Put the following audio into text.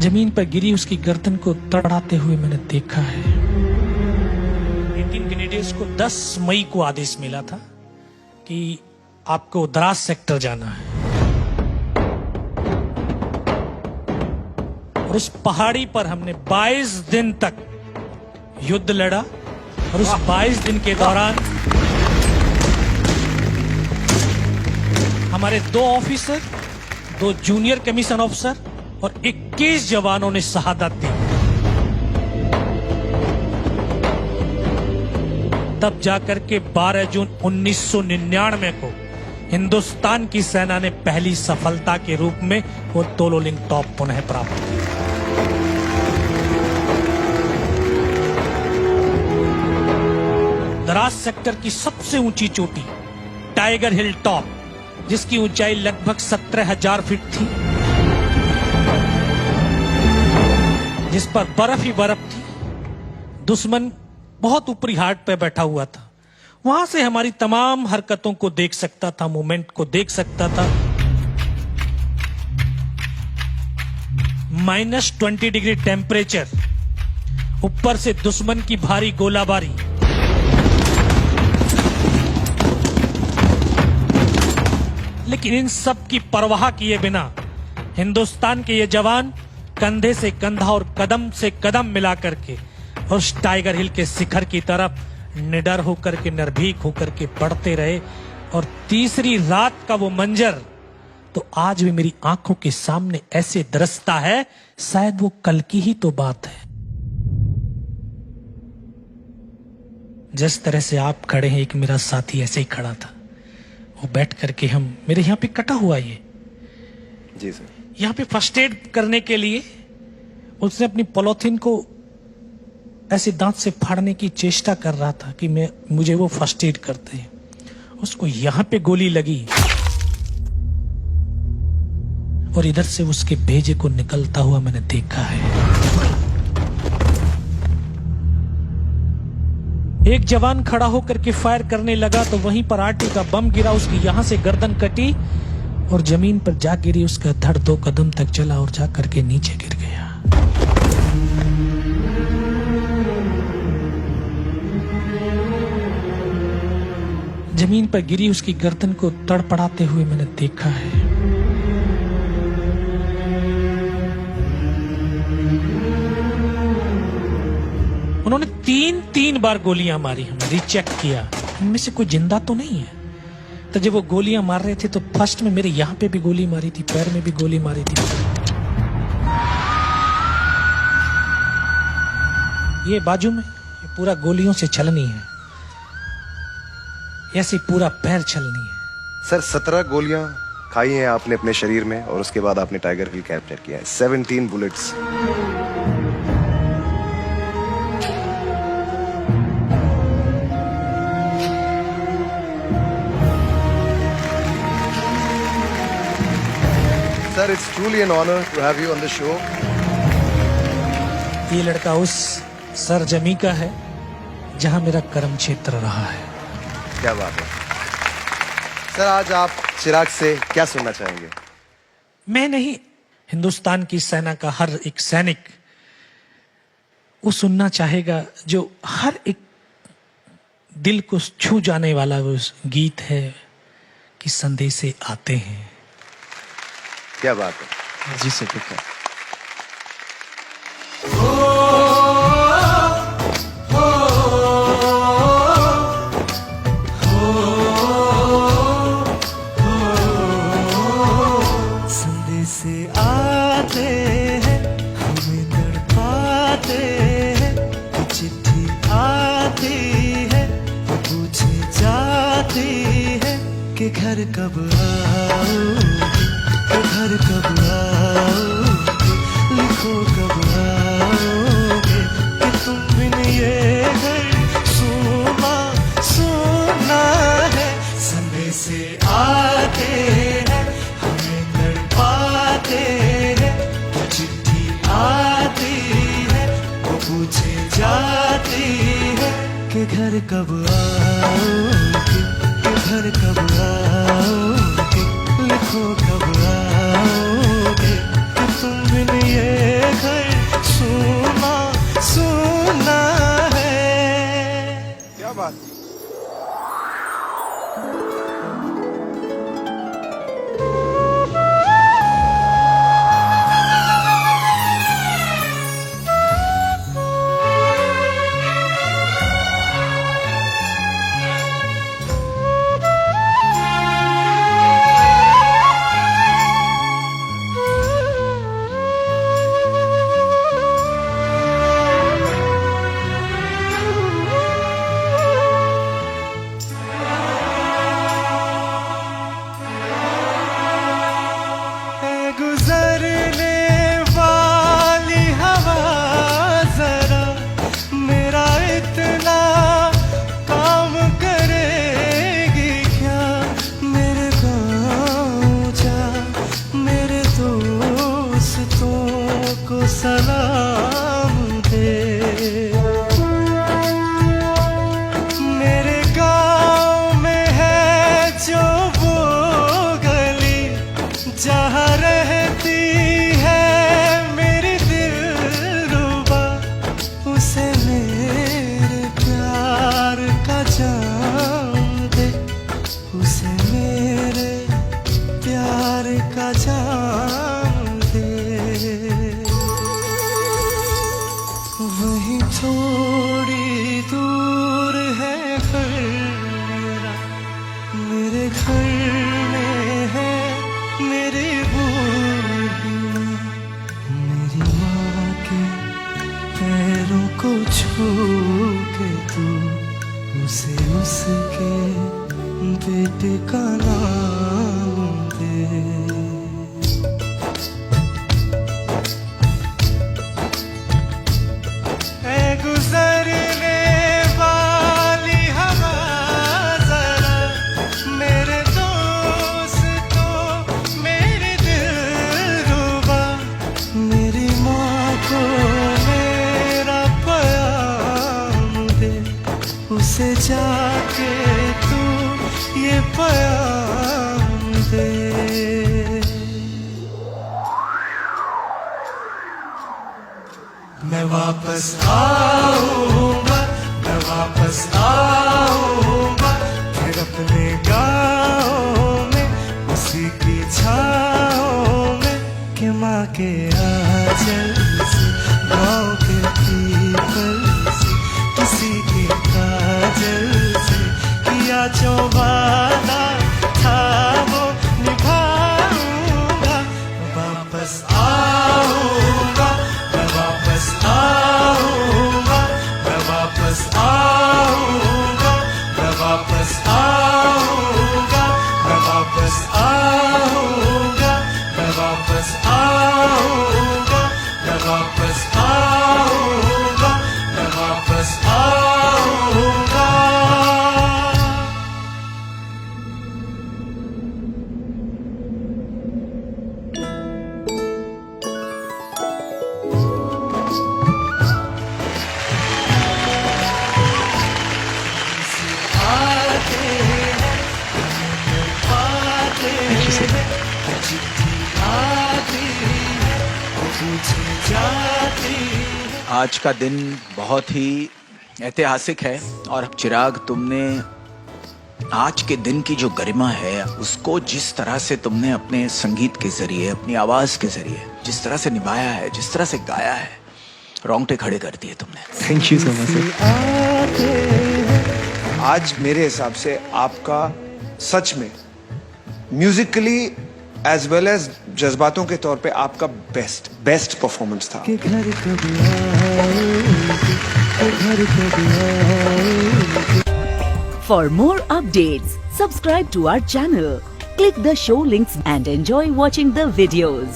जमीन पर गिरी उसकी गर्दन को तड़ाते हुए मैंने देखा है। 18 ग्रेनेडियर्स को 10 मई को आदेश मिला था कि आपको द्रास सेक्टर जाना है, और उस पहाड़ी पर हमने 22 दिन तक युद्ध लड़ा, और उस 22 दिन के दौरान हमारे 2 ऑफिसर, 2 जूनियर कमीशन ऑफिसर और 21 जवानों ने शहादत दी। तब जाकर के 12 जून 1999 को हिंदुस्तान की सेना ने पहली सफलता के रूप में वो तोलोलिंग टॉप पुनः प्राप्त की। द्रास सेक्टर की सबसे ऊंची चोटी टाइगर हिल टॉप, जिसकी ऊंचाई लगभग 17,000 फीट थी, जिस पर बर्फ ही बर्फ थी। दुश्मन बहुत ऊपरी हाट पे बैठा हुआ था, वहां से हमारी तमाम हरकतों को देख सकता था, मूवमेंट को देख सकता था। -20 डिग्री टेम्परेचर, ऊपर से दुश्मन की भारी गोलाबारी। लेकिन इन सब की परवाह किए बिना हिंदुस्तान के ये जवान कंधे से कंधा और कदम से कदम मिला करके उस टाइगर हिल के शिखर की तरफ निडर होकर के, निर्भीक होकर के बढ़ते रहे। और तीसरी रात का वो मंजर तो आज भी मेरी आंखों के सामने ऐसे दरसता है, शायद वो कल की ही तो बात है। जिस तरह से आप खड़े हैं, एक मेरा साथी ऐसे ही खड़ा था, वो बैठ करके मेरे यहाँ पे कटा हुआ ये जी सर, यहाँ पे फर्स्ट एड करने के लिए उसने अपनी पॉलीथीन को ऐसे दांत से फाड़ने की चेष्टा कर रहा था कि मुझे वो फर्स्ट एड करते हैं। उसको यहाँ पे गोली लगी और इधर से उसके भेजे को निकलता हुआ मैंने देखा है। एक जवान खड़ा होकर के फायर करने लगा तो वहीं पर आरटी का बम गिरा, उसकी यहां से गर्दन कटी और जमीन पर जा गिरी। उसका धड़ 2 कदम तक चला और जा करके नीचे गिर गया। जमीन पर गिरी उसकी गर्दन को तड़पड़ाते हुए मैंने देखा है। उन्होंने 3 बार गोलियां मारी, हमें रीचेक किया, इनमें से कोई जिंदा तो नहीं है। तो जब वो गोलियां मार रहे थे तो फर्स्ट में मेरे यहां पे भी गोली मारी थी, पैर में भी गोली मारी थी। ये बाजू में ये पूरा गोलियों से छलनी है, ऐसे पूरा पैर छलनी है। सर 17 गोलियां खाई हैं आपने अपने शरीर में और उसके बाद आपने टाइगर हिल कैप्चर किया है। 17 bullets. Sir, it's truly an honor to have you on the show. ये लड़का उस सरजमी का है जहां मेरा कर्म क्षेत्र रहा है। क्या बात है सर, आज आप चिराग से क्या सुनना चाहेंगे? मैं नहीं, हिंदुस्तान की सेना का हर एक सैनिक वो सुनना चाहेगा जो हर एक दिल को छू जाने वाला वो गीत है कि संदेशे आते हैं। क्या बात है जी सर, ठीक है। संदेशे आते हैं, हमें तड़पाते हैं, चिट्ठी आती है, पूछे जाती है कि घर कब आओगे, घर कब आओगे, लिखो कब आओगे, कि तुम बिन ये घर सूना सूना है। संदेशे आते हैं, हमें तड़पाते हैं, चिट्ठी आती है, वो पूछे जाती है कि घर कब आओगे, कि घर कब आओगे, लिखो कब आओगे, कि तुम बिन ये धन्यवाद। गुजरने वाली हवा जरा मेरा इतना काम करेगी क्या? मेरे गाँव जा, मेरे दोस्तों को सलाम दे। मेरे गाँव में है जो वो गली जहाँ रहती है मेरी दिलरुबा, उसे मेरे प्यार का जाम दे, उसे मेरे प्यार का जाम दे। वहीं थोड़ी दूर है घर मेरा, मेरे घर में है मेरी बूढ़ी माँ, मेरी माँ के पैरों को छू के तू उसे उसके बेटे का नाम दे। ऐ गुजरने वाली हवा जरा मेरे दोस्तों, मेरी दिलरुबा, मेरी माँ को मेरा प्याम दे, उसे जाके तू ये प्याम दे। मैं वापस आऊंगा, मैं वापस आऊंगा, फिर अपने गाँव में उसी की छाँव में, कि माँ के आंचल से, गाँव के पीपल से, किसी के काजल से किया जो वादा था वो निभाऊंगा। वापस आऊंगा, मैं वापस आऊंगा, मैं वापस आऊंगा, मैं वापस आऊंगा, मैं वापस आऊंगा, मैं वापस आऊंगा, मैं वापस आऊंगा, मैं वापस आऊंगा। आज का दिन बहुत ही ऐतिहासिक है और चिराग, तुमने आज के दिन की जो गरिमा है उसको जिस तरह से तुमने अपने संगीत के जरिए, अपनी आवाज के जरिए जिस तरह से निभाया है, जिस तरह से गाया है, रोंगटे खड़े कर दिए तुमने। Thank you so much sir. आज मेरे हिसाब से आपका सच में म्यूजिकली एज वेल एज जज्बातों के तौर पे आपका बेस्ट परफॉर्मेंस था। कि घर कभी आओगे, कि घर कभी आओगे। For more updates, subscribe to our channel, click the show links and enjoy watching the videos.